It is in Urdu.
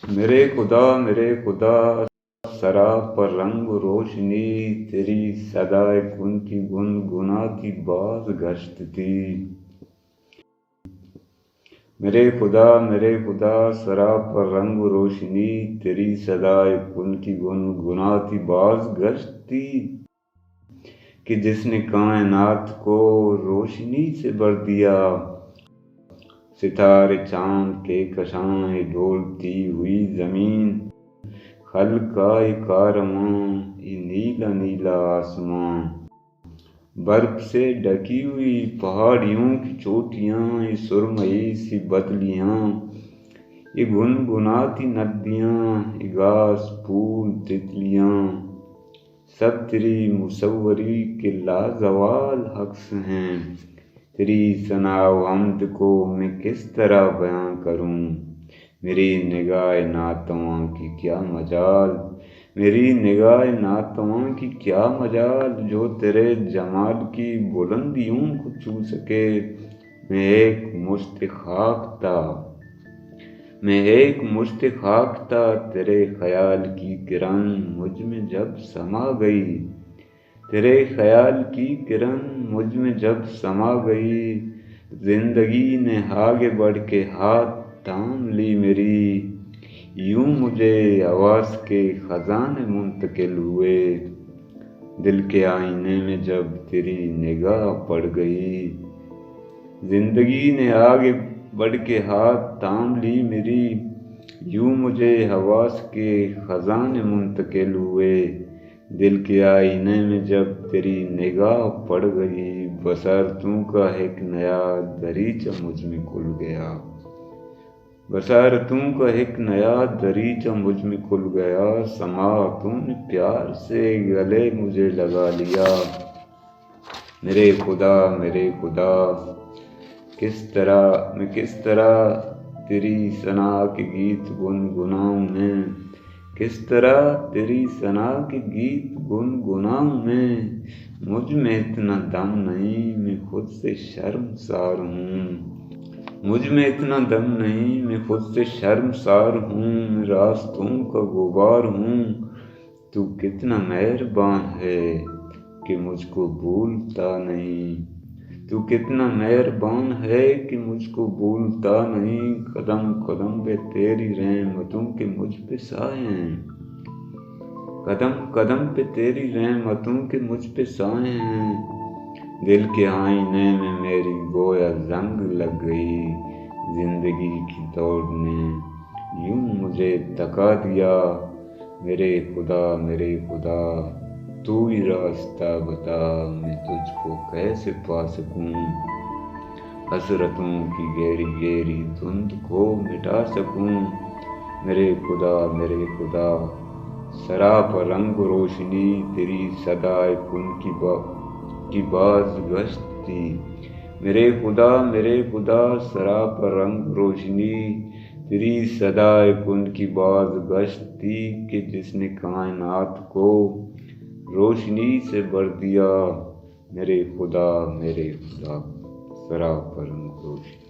میرے خدا سرا پر رنگ و روشنی، تیری صدائے کن کی گنگناتی باز گشت تھی۔ میرے خدا سرا پر رنگ و روشنی، تیری صدائے کن کی گنگناتی باز گشت تھی، کہ جس نے کائنات کو روشنی سے بھر دیا، ستارے چاند کے کشاں ڈولتی ہوئی زمین، خلقائے کارواں یہ نیلا نیلا آسماں، برف سے ڈھکی ہوئی پہاڑیوں کی چوٹیاں، یہ سرمئی سی بدلیاں، یہ گنگناتی ندیاں، یہ گھاس پھول تتلیاں، سب تیری مصوری کے لازوال عکس ہیں۔ تیری ثنا و حمد کو میں کس طرح بیاں کروں، میری نگاہ ناتواں کی کیا مجال، میری نگاہ ناتواں کی کیا مجال، جو تیرے جمال کی بلندیوں کو چھو سکے۔ میں ایک مشت خاک تھا، تیرے خیال کی کرن مجھ میں جب سما گئی، تیرے خیال کی کرن مجھ میں جب سما گئی، زندگی نے آگے بڑھ کے ہاتھ تھام لی میری، یوں مجھے حواس کے خزانے منتقل ہوئے، دل کے آئینے میں جب تیری نگاہ پڑ گئی، زندگی نے آگے بڑھ کے ہاتھ تھام لی میری، یوں مجھے حواس کے خزانے منتقل ہوئے، دل کے آئینے میں جب تیری نگاہ پڑ گئی، بصارتوں کا ایک نیا دریچہ مجھ میں کھل گیا، بصارتوں کا ایک نیا دریچہ مجھ میں کھل گیا، سماعتوں نے پیار سے گلے مجھے لگا لیا۔ میرے خدا کس طرح تیری ثنا کے گیت گنگناؤں میں، کس طرح تیری ثنا کے گیت گنگناؤں میں، مجھ میں اتنا دم نہیں میں خود سے شرمسار ہوں، مجھ میں اتنا دم نہیں میں خود سے شرمسار ہوں، میں راستوں کا غبار ہوں، تو کتنا مہرباں ہے کہ مجھ کو بھولتا نہیں، تو کتنا مہربان ہے کہ مجھ کو بھولتا نہیں، قدم قدم پہ تیری رحمتوں کے مجھ پہ سائے ہیں، قدم قدم پہ تیری رحمتوں کے مجھ پہ سائے ہیں، دل کے آئینے میں میری گویا زنگ لگ گئی، زندگی کی دوڑ نے یوں مجھے تھکا دیا، میرے خدا تو ہی راستہ بتا، میں تجھ کو کیسے پا سکوں، حسرتوں کی گہری گہری دھند کو مٹا سکوں، میرے خدا سرا پر رنگ و روشنی، تیری صدائے کن کی باز گشت تھی، میرے خدا سرا پر رنگ و روشنی، تیری صدائے کن کی باز گشت تھی، کہ جس نے کائنات کو روشنی سے بھر دیا، میرے خدا سرا پر رنگ و روشنی۔